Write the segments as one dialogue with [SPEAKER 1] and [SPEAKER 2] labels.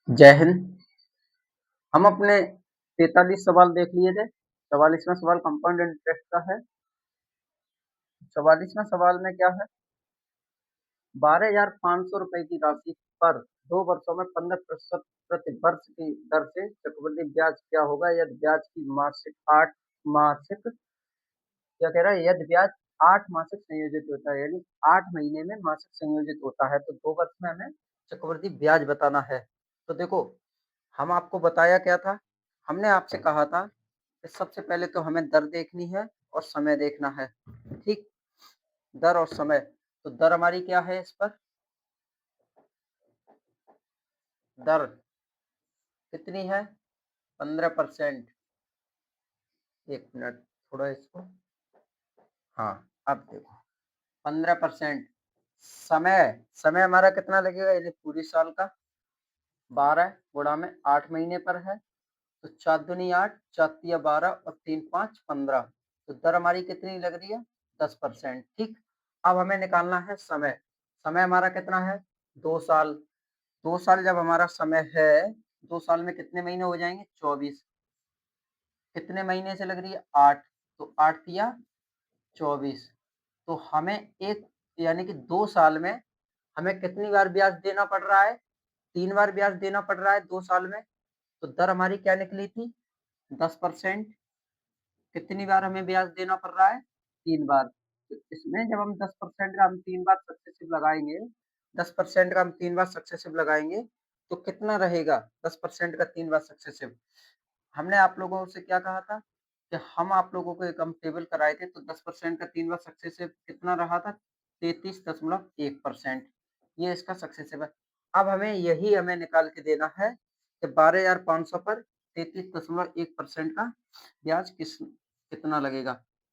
[SPEAKER 1] जय हिंद। हम अपने 43 सवाल देख लिए थे। 44वां सवाल कंपाउंड इंटरेस्ट का है। 44वां सवाल में क्या है, 12,500 रुपए की राशि पर 2 वर्षों में 15% प्रति वर्ष की दर से चक्रवृद्धि ब्याज क्या होगा यदि ब्याज की मासिक क्या कह रहा है, यदि ब्याज 8 मासिक संयोजित होता है, यानी 8 महीने में मासिक संयोजित होता है, तो 2 वर्ष में हमें चक्रवृद्धि ब्याज बताना है। तो देखो, हम आपको बताया क्या था, हमने आपसे कहा था कि सबसे पहले तो हमें दर देखनी है और समय देखना है। ठीक, दर और समय। तो दर हमारी क्या है, इस पर दर कितनी है, 15%। एक मिनट, थोड़ा इसको, हाँ, अब देखो 15%। समय समय हमारा कितना लगेगा, यानी पूरी साल का 12 गुणा में 8 महीने पर है, तो 4 दूनी 8, 4 तिया 12 और 3 5 15। तो दर हमारी कितनी लग रही है, 10%। ठीक, अब हमें निकालना है समय। समय हमारा कितना है, 2 साल। 2 साल जब हमारा समय है, 2 साल में कितने महीने हो जाएंगे, 24। कितने महीने से लग रही है, 8। तो 8 तिया 24। तो हमें एक, यानी कि 2 साल में हमें कितनी बार ब्याज देना पड़ रहा है, 3 बार ब्याज देना पड़ रहा है 2 साल में। तो दर हमारी क्या निकली थी, 10%। कितनी बार हमें ब्याज देना पड़ रहा है, 3 बार। तो इसमें जब हम 10% का हम 3 बार सक्सेसिव लगाएंगे, 10% का हम 3 बार सक्सेसिव लगाएंगे, तो कितना रहेगा 10% का 3 बार सक्सेसिव। हमने आप लोगों से क्या कहा था कि हम आप लोगों को एक हम टेबल कराए थे, तो 10% का 3 बार सक्सेसिव कितना रहा था, 33.1%। ये इसका सक्सेसिव है। अब हमें यही हमें निकाल के देना है कि 12,500 पर 33.1% का ब्याज कितना लगेगा।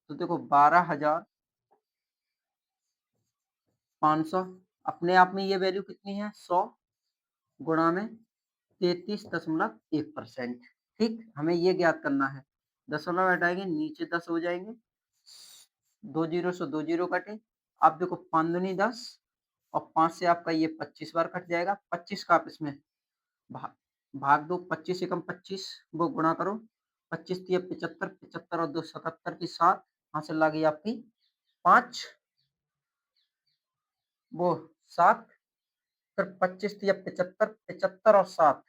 [SPEAKER 1] तो देखो 12,500 अपने आप में ये वैल्यू कितनी है, 100 गुणा में 33.1%। ठीक, हमें ये ज्ञात करना है। दशमलव हटाएंगे, नीचे 10 हो जाएंगे, 2 जीरो से 2 जीरो कटे। आप देखो 5 दूनी 10 और 5 से आपका ये 25 बार कट जाएगा। 25 का आप इसमें भाग दो, 25 एकम 25, वो गुणा करो, 25 तिया 75, 75 और 2 77 की 7, हासिल आ गई आपकी 5, वो 7, फिर 25 तिया 75, 75 और 7,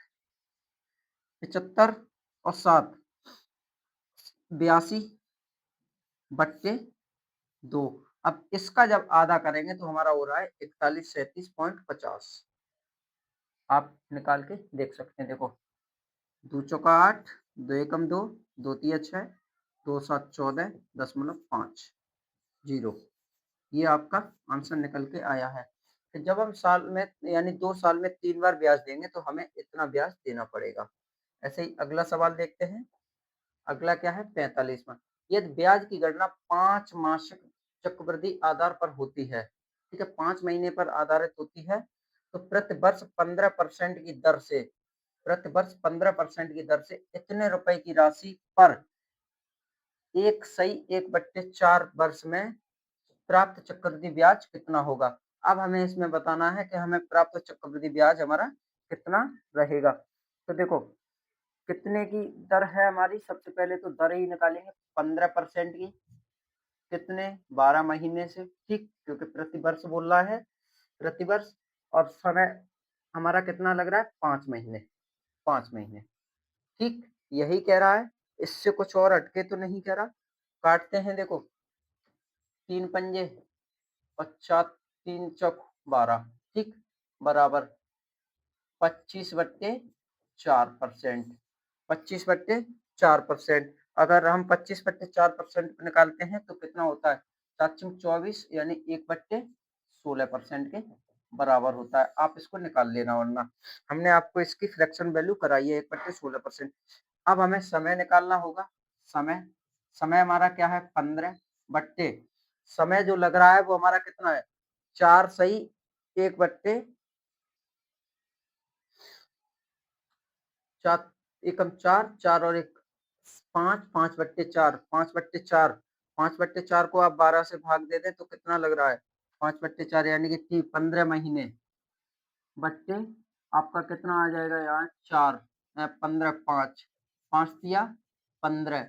[SPEAKER 1] 75 और 7 82 बट्टे 2। अब इसका जब आधा करेंगे तो हमारा हो रहा है 4137.50। आप निकाल के देख सकते हैं। देखो, 2 चौका 8, 2 एकम 2, 2 तिया 6, 2 7 14.5 जीरो। ये आपका आंसर निकल के आया है। तो जब हम साल में, यानी 2 साल में 3 बार ब्याज देंगे, तो हमें इतना ब्याज देना पड़ेगा। ऐसे ही अगला सवाल देखते हैं। अगला क्या है, 45वां। यदि ब्याज की गणना 5 मासिक चक्रवृद्धि आधार पर होती है, ठीक है, 5 महीने पर आधारित होती है, तो प्रति वर्ष 15% की दर से, प्रति वर्ष 15% की दर से इतने रुपए की राशि पर 1/4 वर्ष में प्राप्त चक्रवृद्धि ब्याज कितना होगा। अब हमें इसमें बताना है कि हमें प्राप्त चक्रवृद्धि ब्याज हमारा कितना रहेगा। तो देखो, कितने की दर है हमारी, सबसे पहले तो दर ही निकालेंगे 15% की। कितने, 12 महीने से। ठीक, क्योंकि प्रति वर्ष बोल रहा है, प्रति वर्ष। और समय हमारा कितना लग रहा है, 5 महीने, 5 महीने। ठीक, यही कह रहा है, इससे कुछ और हटके तो नहीं कह रहा। काटते हैं, देखो 3 पंजे और 4 3 चौक 12, ठीक, बराबर 25/4%। 25/4%। अगर हम 25/4% निकालते हैं तो कितना होता है, 4×24, यानी 1/16% के बराबर होता है। आप इसको निकाल लेना, वरना हमने आपको इसकी फ्रैक्शन वैल्यू कराई है 1/16%। अब हमें समय निकालना होगा। समय समय हमारा क्या है, 15 बट्टे समय जो लग रहा है वो हमारा कितना है, 4 सही 1/4, एकम 4, 4 और 1 5, 5/4, 5/4, 5/4 को आप 12 से भाग दे दें तो कितना लग रहा है, 5/4 यानी कि 15 महीने बट्टे आपका कितना आ जाएगा यहाँ 4 15 5 दिया 15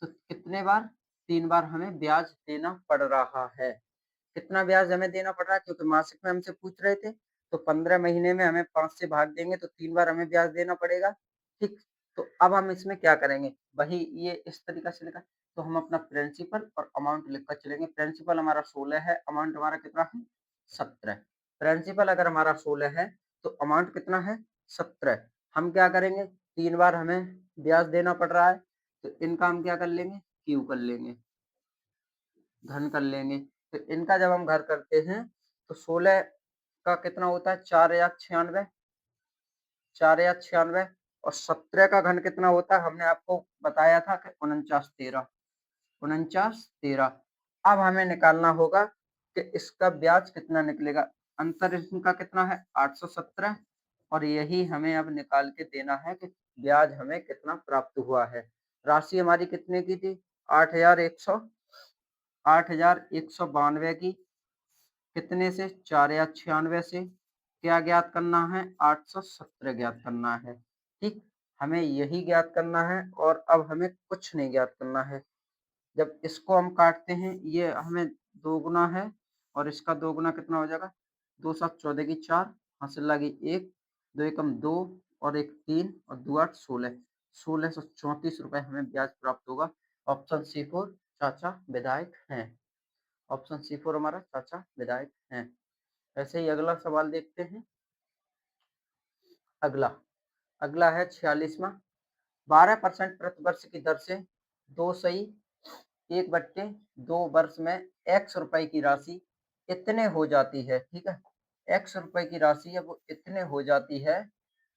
[SPEAKER 1] तो कितने बार 3 बार हमें ब्याज देना पड़ रहा है। कितना ब्याज हमें देना पड़ रहा है क्योंकि मासिक में हमसे पूछ रहे थे तो 15 महीने में हमें 5 से भाग देंगे तो 3 बार हमें ब्याज देना पड़ेगा। ठीक, तो अब हम इसमें क्या करेंगे वही ये इस तरीका से लिखा तो हम अपना प्रिंसिपल और अमाउंट लिखकर चलेंगे। प्रिंसिपल हमारा 16 है, अमाउंट हमारा कितना है 17। प्रिंसिपल अगर हमारा 16 है तो अमाउंट कितना है 17। हम क्या करेंगे 3 बार हमें ब्याज देना पड़ रहा है तो इनका हम क्या कर लेंगे क्यू कर लेंगे, घन कर लेंगे। तो इनका जब हम घर करते हैं तो 16 का कितना होता है 4 या 96, 4 या 96 और 17 का घन कितना होता है हमने आपको बताया था कि 49 13, 49 13। अब हमें निकालना होगा कि इसका ब्याज कितना निकलेगा। अंतर इनका कितना है 817 और यही हमें अब निकाल के देना है कि ब्याज हमें कितना प्राप्त हुआ है। राशि हमारी कितने की थी 8,192 की, कितने से 4 या 96 से क्या ज्ञात करना है 817 ज्ञात करना है। ठीक, हमें यही ज्ञात करना है और अब हमें कुछ नहीं ज्ञात करना है। जब इसको हम काटते हैं ये हमें दोगुना है और इसका दोगुना कितना हो जाएगा 2 7 14 की 4 हासिल लगी 1 2 एकम 2 और 1 3 और 2 8 16 1634 रुपए हमें ब्याज प्राप्त होगा। ऑप्शन सी 4 चाचा विधायक हैं। ऑप्शन सी 4 हमारा चाचा विधायक हैं। ऐसे ही अगला सवाल देखते हैं। अगला अगला है 46वां। 12% प्रति वर्ष की दर से 2 वर्ष में x रुपए की राशि इतने हो जाती है। ठीक है, x रुपए की राशि है वो इतने हो जाती है।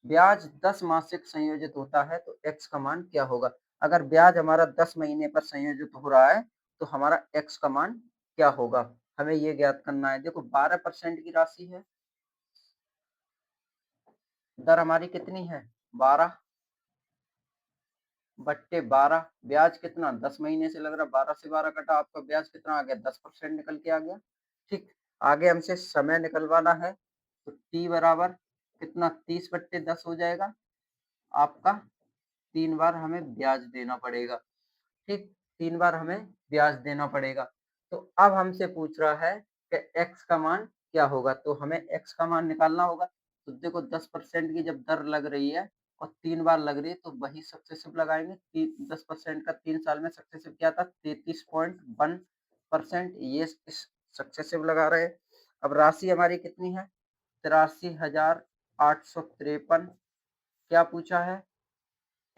[SPEAKER 1] ब्याज 10 मासिक संयोजित होता है तो x का मान क्या होगा। अगर ब्याज हमारा 10 महीने पर संयोजित हो रहा है तो हमारा x का मान क्या होगा, हमें ये ज्ञात करना है। देखो 12% की राशि है, दर हमारी कितनी है 12 बट्टे 12, ब्याज कितना 10 महीने से लग रहा 12 से 12 कटा आपका ब्याज कितना आ गया 10% निकल के आ गया। ठीक, आगे हमसे समय निकलवाना है तो t बराबर कितना 30 बट्टे 10 हो जाएगा आपका। 3 बार हमें ब्याज देना पड़ेगा। ठीक, 3 बार हमें ब्याज देना पड़ेगा। तो अब हमसे पूछ रहा है कि x का मान क्या होगा, तो हमें x का मान निकालना होगा। तो देखो 10% की जब दर लग रही है और 3 बार लग रही है तो वही सक्सेसिव लगाएंगे। 10% का 3 साल में सक्सेसिव क्या था 33.1%, ये इस सक्सेसिव लगा रहे हैं। अब राशि हमारी कितनी है 83,853। क्या पूछा है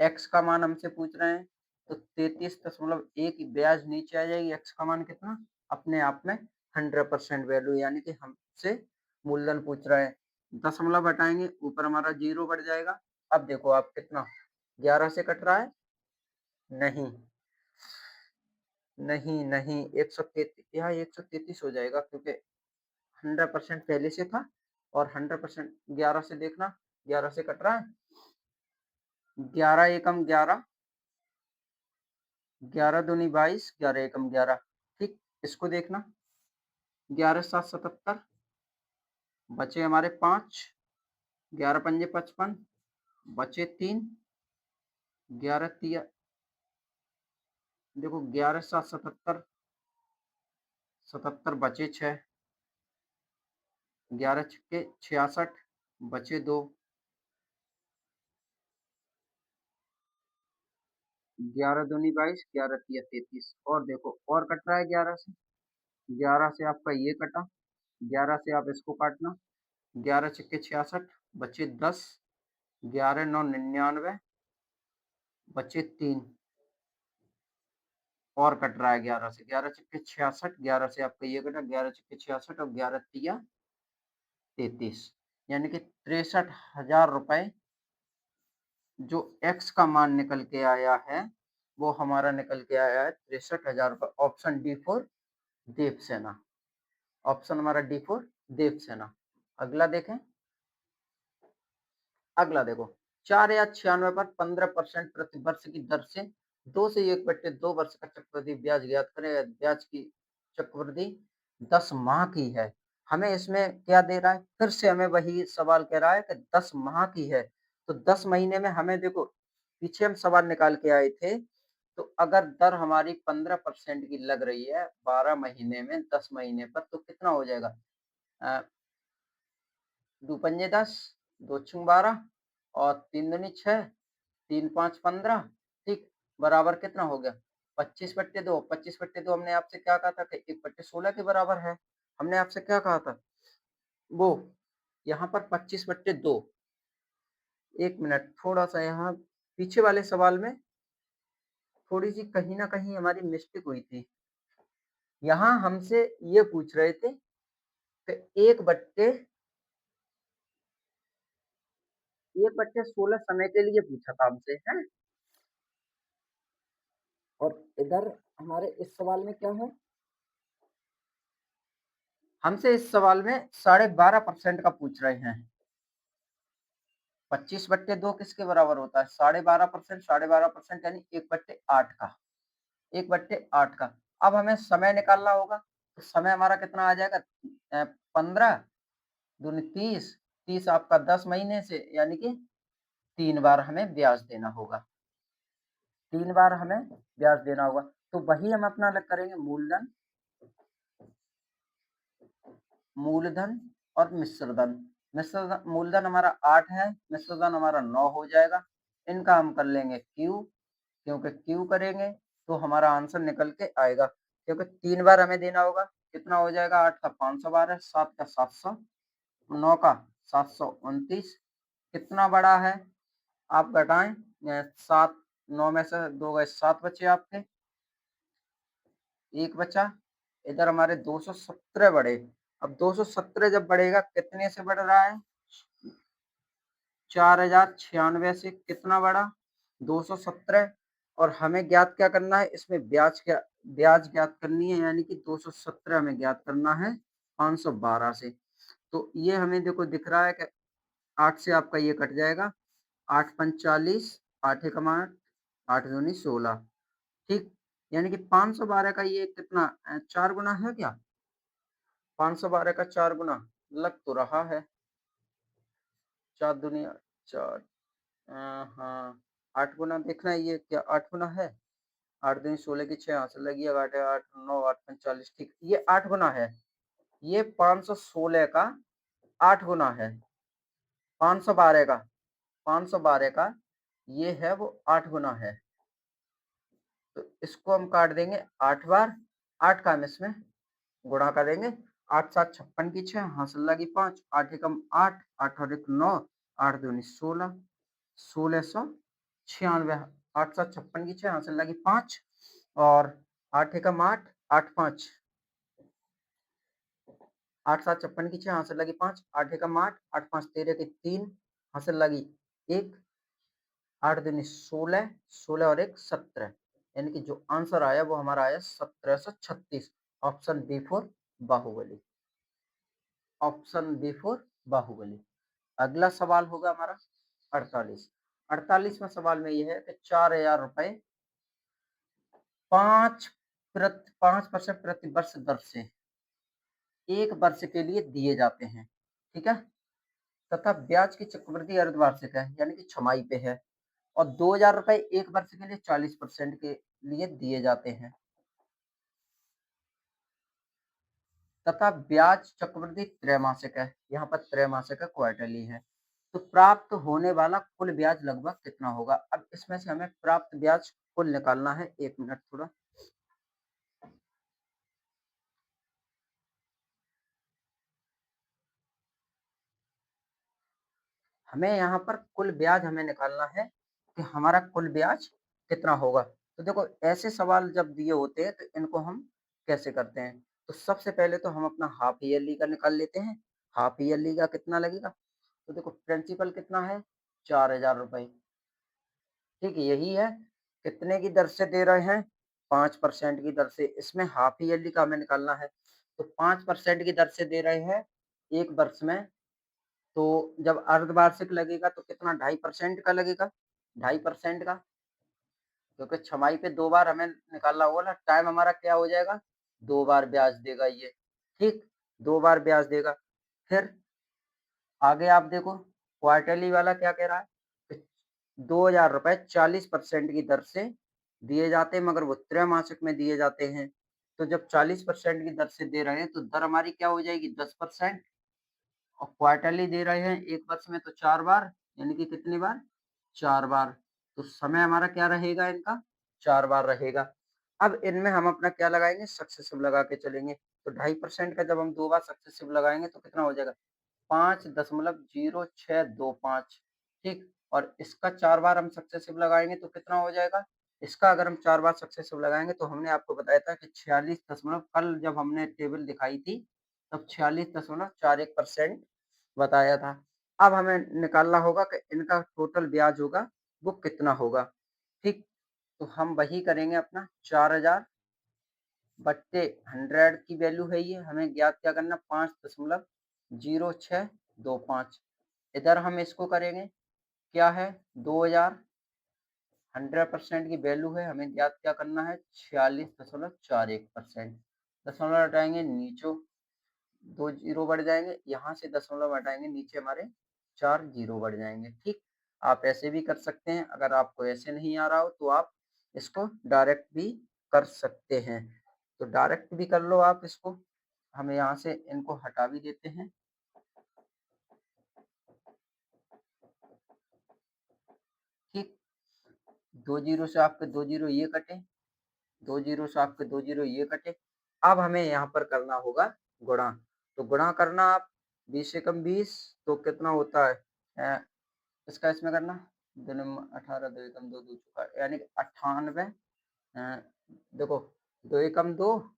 [SPEAKER 1] x का मान हमसे पूछ रहे हैं तो 33.1 ब्याज नीचे आ जाएगी। x का मान कितना अपने आप में 100% वैल्यू, यानी कि हमसे मूलधन पूछ रहे हैं। दशमलव हटाएंगे ऊपर हमारा 0 बढ़ जाएगा। अब देखो आप कितना 11 से कट रहा है, नहीं नहीं नहीं 133, यहाँ 133 हो जाएगा क्योंकि 100% पहले से था और 100% 11 से देखना 11 से कट रहा है। 11 एकम 11, 11 दूनी 22, 11 एकम 11। ठीक, इसको देखना 11 7 77 बचे हमारे 5, 11 पंजे 55 बचे 3, 11 तिया देखो 11 7 77 77 बचे 6, 11 छक्के 66 बचे 2, 11 दूनी 22, 11 तिया 33 और देखो और कट रहा है 11 से। 11 से आपका ये कटा, 11 से आप इसको काटना, 11 छक्के 66 बचे 10, 11 9 99 बचे 3 और कट रहा है 11 से। 11 छक्के 66, 11 से आपका ये कटा 11 छक्के 66 और 11 तिया 33, यानी कि 63,000 रुपए जो x का मान निकल के आया है वो हमारा निकल के आया है 63,000 रुपए। Option D for Devsena, option हमारा डी फॉर देवसेना। अगला देखें, अगला देखो 4 या 96 पर 15% प्रति वर्ष की दर से 2 से 1 बट्टे 2 वर्ष का चक्रवृद्धि ब्याज ज्ञात करें। ब्याज की चक्रवृद्धि 10 माह की है हमें इसमें क्या दे रहा है, फिर से हमें वही सवाल कह रहा है कि 10 माह की है, तो 10 महीने में हमें देखो, पीछे हम सवाल निकाल के आए थे, तो अगर दर हमारी 15% की लग रही है 12 महीने में 10 महीने पर, तो कितना हो जाएगा? अ, 2 पंजे 10, 2 छुं 12 और 3 दूनी 6, 3 5 15, ठीक, बराबर कितना हो गया? 25/2, 25/2 हमने आपसे क्या कहा था कि 1/16 के बराबर है। हमने आपसे क्या कहा था? वो यहाँ पर 25/2, 1 मिनट, थोड़ा-सा यहाँ पीछे वाले सवाल में थोड़ी-सी कहीं न कहीं हमारी मिस्टेक हुई थी। यहाँ हमसे ये पूछ रहे थे कि 1/16 समय के लिए पूछा था हमसे, हैं? और इधर हमारे इस सवाल में क्या है? हमसे इस सवाल में 12.5% का पूछ रहे हैं। 25/2 किसके बराबर होता है? 12.5%, 12.5% यानी 1/8 का, 1/8 का। अब हमें समय निकालना होगा, तो समय हमारा कितना आ जाएगा? 15 दूनी 30, 30 आपका 10 महीने से, यानी कि 3 बार हमें ब्याज देना होगा, 3 बार हमें ब्याज देना होगा। तो वही हम अपना अलग करेंगे, मूलधन, मूलधन और मिश्र धन। मूलधन हमारा 8 है, मिश्र धन हमारा 9 हो जाएगा। इनका हम कर लेंगे क्यू, क्योंकि क्यू करेंगे तो हमारा आंसर निकल के आएगा, क्योंकि 3 बार हमें देना होगा। कितना हो जाएगा? 8 का 512, 7 का 700, 9 का 729। कितना बड़ा है? आप घटाएं, 7, 9 में से 2 गए, 7 बचे आपके, 1 बचा। इधर हमारे 217 बढ़े। अब 217 जब बढ़ेगा, कितने से बढ़ रहा है? 4096 से। कितना बढ़ा? 217। और हमें ज्ञात क्या करना है इसमें? ब्याज ज्ञात करनी है, यानी कि 217 हमें ज्ञात करना है 512 से। तो ये हमें देखो दिख रहा है कि 8 से आपका ये कट जाएगा, 8 पंच 40, 8 एकम 8, 8 दूनी 16, ठीक, यानी कि 512 का ये कितना 4 गुना है क्या? 512 का 4 गुना लग तो रहा है, 4 दूनी 4, हाँ, 8 गुना देखना है, ये क्या 8 गुना है? 8 दूनी 16 की 6 यहाँ से लगी, 8 8 9 8 पंच 40, ठीक, ये 8 गुना है। ये 516 का 8 गुना है, 512 का, 512 का ये है वो 8 गुना है। तो इसको हम काट देंगे 8 बार, 8 का हम इसमें गुणा करेंगे। 8 7 56 की 6, हासिल लगी 5, 8 एकम 8, 8 और 1 9, 8 दूनी 16, 1696, 8 7 56 की 6, हासिल लगी 5, और 8 एकम 8, 8 5, 8 7 56 की 6, हासिल लगी 5, 8 एकम 8, 8 5 13 की 3, हासिल लगी 1, 8 दूनी 16, 16 और 1 17, यानी कि जो आंसर आया वो हमारा आया 1736। Option B for Baahubali, option B for Baahubali. अगला सवाल होगा हमारा 48। 48वां सवाल में यह है कि 4000 रुपए 5% प्रति वर्ष दर से 1 वर्ष के लिए दिए जाते हैं, ठीक है, तथा ब्याज की चक्रवृद्धि अर्धवार्षिक है, यानी कि छमाही पे है, और 2000 रुपए 1 वर्ष के लिए 40% के लिए दिए जाते हैं, तथा ब्याज चक्रवृद्धि त्रैमासिक है, यहाँ पर त्रैमासिक है, क्वार्टरली है। तो प्राप्त होने वाला कुल ब्याज लगभग कितना होगा? अब इसमें से हमें प्राप्त ब्याज कुल निकालना है। 1 मिनट थोड़ा, हमें यहाँ पर कुल ब्याज हमें निकालना है कि हमारा कुल ब्याज कितना होगा। तो देखो, ऐसे सवाल जब दिए होते हैं तो इनको हम कैसे करते हैं? तो सबसे पहले तो हम अपना हाफ ईयरली का निकाल लेते हैं। हाफ ईयरली का कितना लगेगा? तो देखो, प्रिंसिपल कितना है? 4000 रुपए, ठीक, यही है। कितने की दर से दे रहे हैं? 5% की दर से। इसमें हाफ ईयरली का हमें निकालना है, तो 5% की दर से दे रहे हैं 1 वर्ष में। तो जब अर्धवार्षिक लगेगा तो कितना 2.5% का लगेगा, 2.5% का, क्योंकि छमाही पे 2 बार हमें निकालना होगा ना, टाइम हमारा क्या हो जाएगा? 2 बार ब्याज देगा ये, ठीक। 2 बार ब्याज देगा। फिर आगे आप देखो क्वार्टरली वाला क्या कह रहा है, 2000 रुपए 40% की दर से दिए जाते हैं, मगर वो त्रैमासिक में दिए जाते हैं। तो जब 40% की दर से दे रहे हैं तो दर हमारी क्या हो जाएगी 10%, और क्वार्टरली दे रहे हैं एक वर्ष में तो 4 बार, यानी कि कितनी बार 4 बार। तो समय हमारा क्या रहेगा इनका 4 बार रहेगा। अब इनमें हम अपना क्या लगाएंगे सक्सेसिव लगा के चलेंगे। तो 2.5% का जब हम 2 बार सक्सेसिव लगाएंगे तो कितना हो जाएगा 5.0625, ठीक। और इसका 4 बार हम सक्सेसिव लगाएंगे तो कितना हो जाएगा, इसका अगर हम 4 बार सक्सेसिव लगाएंगे तो हमने आपको बताया था कि 46 दशमलव, कल जब हमने टेबल दिखाई थी तब 46.41% बताया था। अब हमें निकालना होगा कि इनका टोटल ब्याज होगा वो कितना होगा, ठीक। तो हम वही करेंगे अपना 4000 बट्टे 100 की वैल्यू है ये, हमें ज्ञात क्या करना 5.0625। इधर हम इसको करेंगे क्या है 2000, 100% की वैल्यू है, हमें ज्ञात क्या करना है 46.41%। दशमलव हटाएंगे नीचे 2 जीरो बढ़ जाएंगे, यहाँ से दशमलव हटाएंगे नीचे हमारे 4 जीरो बढ़ जाएंगे, ठीक। आप ऐसे भी कर सकते हैं, अगर आपको ऐसे नहीं आ रहा हो तो आप इसको डायरेक्ट भी कर सकते हैं। तो डायरेक्ट भी कर लो आप इसको, हम यहाँ से इनको हटा भी देते हैं, ठीक। 2 जीरो से आपके 2 जीरो ये कटे, 2 जीरो से आपके 2 जीरो ये कटे। अब हमें यहाँ पर करना होगा गुणा। तो गुणा करना आप 20 एकम 20 तो कितना होता है इसका इसमें करना, 2 नम 18 2 एकम 2 2 चौका यानी कि 98। देखो 2 एकम 2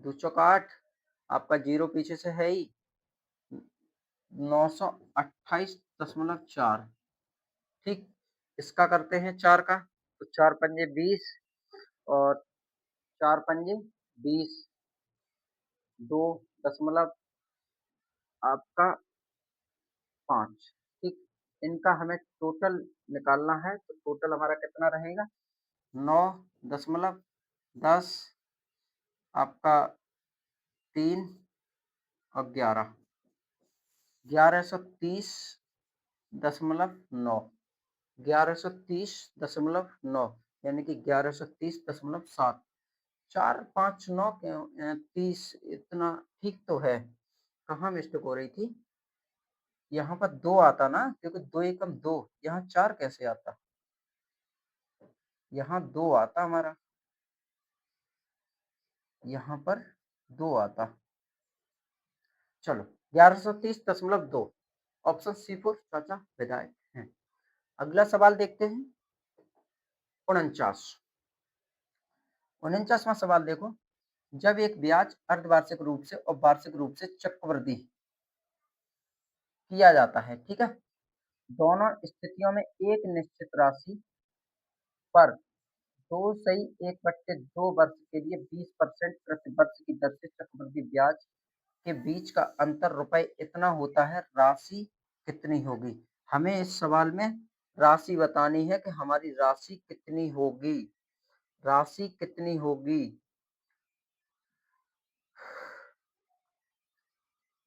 [SPEAKER 1] 2 चौका 8, आपका जीरो पीछे से है ही 928.4, ठीक। इसका करते हैं 4 का, तो 4 पंजे 20 और 4 पंजे 20, 2 दशमलव आपका 5, ठीक। इनका हमें टोटल निकालना है, तो टोटल हमारा कितना रहेगा 9.10 आपका 3 और 11, 1130.9, 1130.9 यानी कि 1130.7, 459 क्यों 30 इतना ठीक तो है। कहाँ मिस्टेक हो रही थी, यहाँ पर 2 आता ना, क्योंकि 2 एकम 2, यहाँ 4 कैसे आता, यहाँ 2 आता हमारा, यहाँ पर 2 आता। चलो 1130.2, ऑप्शन C4 चाचा विधायक हैं। अगला सवाल देखते हैं 49, 49वां सवाल देखो, जब एक ब्याज अर्धवार्षिक रूप से और वार्षिक रूप से चक्रवृद्धि किया जाता है, ठीक है, दोनों स्थितियों में एक निश्चित राशि पर 2 वर्ष के लिए 20% प्रति वर्ष की दर से चक्रवृद्धि ब्याज के बीच का अंतर रुपए इतना होता है, राशि कितनी होगी। हमें इस सवाल में राशि बतानी है कि हमारी राशि कितनी होगी, राशि कितनी होगी।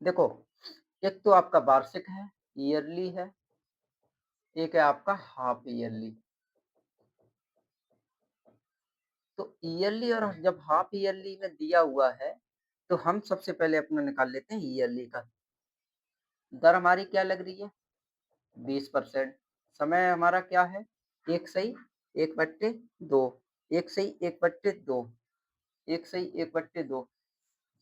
[SPEAKER 1] देखो एक तो आपका वार्षिक है, ईयरली है, एक है आपका हाफ ईयरली। तो ईयरली और जब हाफ ईयरली में दिया हुआ है तो हम सबसे पहले अपना निकाल लेते हैं ईयरली का। दर हमारी क्या लग रही है 20%। समय हमारा क्या है एक सही 1/2, एक सही 1/2, एक सही 1/2,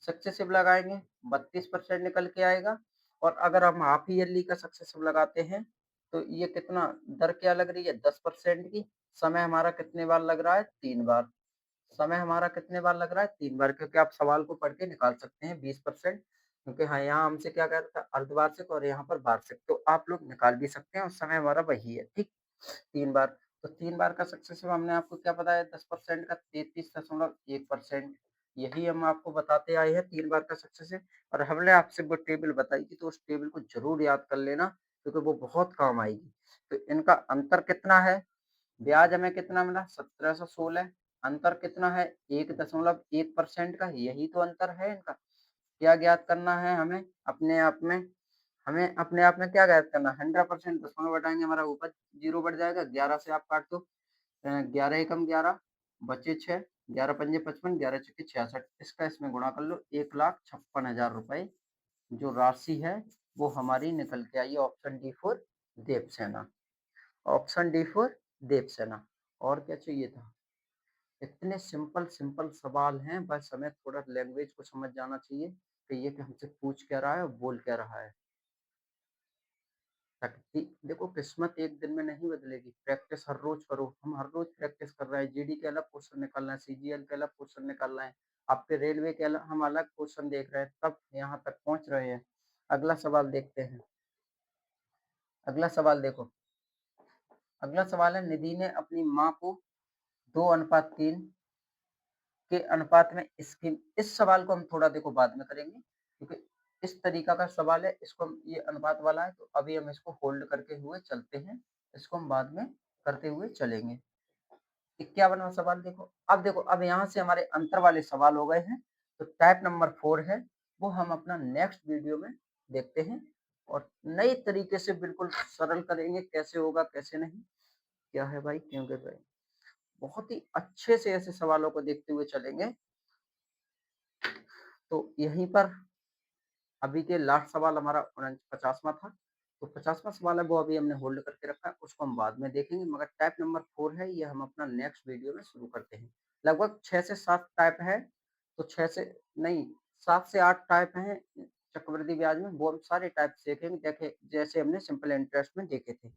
[SPEAKER 1] सक्सेसिव लगाएंगे 32% निकल के आएगा। और अगर हम हाफ ईयरली का सक्सेसिव लगाते हैं तो ये कितना दर क्या लग रही है 10% की। समय हमारा कितने बार लग रहा है 3 बार, समय हमारा कितने बार लग रहा है 3 बार, क्योंकि आप सवाल को पढ़ के निकाल सकते हैं 20%, क्योंकि हाँ यहाँ हमसे क्या कह रहा था अर्धवार्षिक और यहाँ पर वार्षिक, तो आप लोग निकाल भी सकते हैं और समय हमारा वही है, ठीक। 3 बार, तो 3 बार का सक्सेसिव हमने आपको क्या बताया 10% का 33.1%, यही हम आपको बताते आए हैं 3 बार का सक्सेसिव। और हमने आपसे वो टेबल बताई थी तो उस टेबल को जरूर याद कर लेना, क्योंकि वो बहुत काम आएगी। तो इनका अंतर कितना है, ब्याज हमें कितना मिला 1716, अंतर कितना है 1.1% का, यही तो अंतर है इनका। क्या ज्ञात करना है हमें अपने आप में? हमें अपने आप में क्या ज्ञात करना है? 100% दशमलव घटाएँगे हमारा ऊपर 0 बढ़ जाएगा, 11 से आप काट दो 11 एकम 11 बचे 6, 11 पंजे 55, 11 छक्के 66 इसका इसमें गुणा कर लो 1,56,000 रुपए जो राशि है वो हमारी निकल के आई है option D for Devsena. Option D for Devsena. और क्या चाहिए था? इतने सिंपल सिंपल सवाल हैं, बस हमें थोड़ा लैंग्वेज को समझ जाना चाहिए कि ये कि हमसे पूछ क्या रहा है और बोल क्या रहा है। शक्ति देखो किस्मत एक दिन में नहीं बदलेगी, प्रैक्टिस हर रोज करो। हम हर रोज प्रैक्टिस कर रहे हैं, जीडी के अलग क्वेश्चन निकाल रहे हैं, सीजीएल के अलग क्वेश्चन निकाल रहे हैं, आपके रेलवे के अलग हम अलग क्वेश्चन देख रहे हैं, तब यहाँ तक पहुँच रहे हैं। अगला सवाल देखते हैं। अगला सवाल देखो। अगला सवाल है निधि ने अपनी माँ को 2:3 के अनुपात में इसकी इस सवाल को हम थोड़ा देखो बाद में करेंगे क्योंकि इस तरीका का सवाल है, इसको हम ये अनुपात वाला है तो अभी हम इसको होल्ड करके हुए चलते हैं, इसको हम बाद में करते हुए चलेंगे। 51वां सवाल देखो। अब देखो अब यहाँ से हमारे अंतर वाले सवाल हो गए हैं, तो टाइप नंबर 4 है वो हम अपना नेक्स्ट वीडियो में देखते हैं और नए तरीके से बिल्कुल सरल करेंगे कैसे होगा कैसे नहीं। क्या है भाई क्योंकि भाई बहुत ही अच्छे से ऐसे सवालों को देखते हुए चलेंगे। तो यहीं पर अभी के लास्ट सवाल हमारा 50वां था, तो 50वां सवाल है वो अभी हमने होल्ड करके रखा है, उसको हम बाद में देखेंगे मगर टाइप नंबर 4 है ये हम अपना नेक्स्ट वीडियो में शुरू करते हैं। लगभग 6 से 7 टाइप है, तो 6 से नहीं 7 से 8 टाइप हैं चक्रवृद्धि ब्याज में, वो हम सारे टाइप देखेंगे, देखे जैसे हमने सिंपल इंटरेस्ट में देखे थे।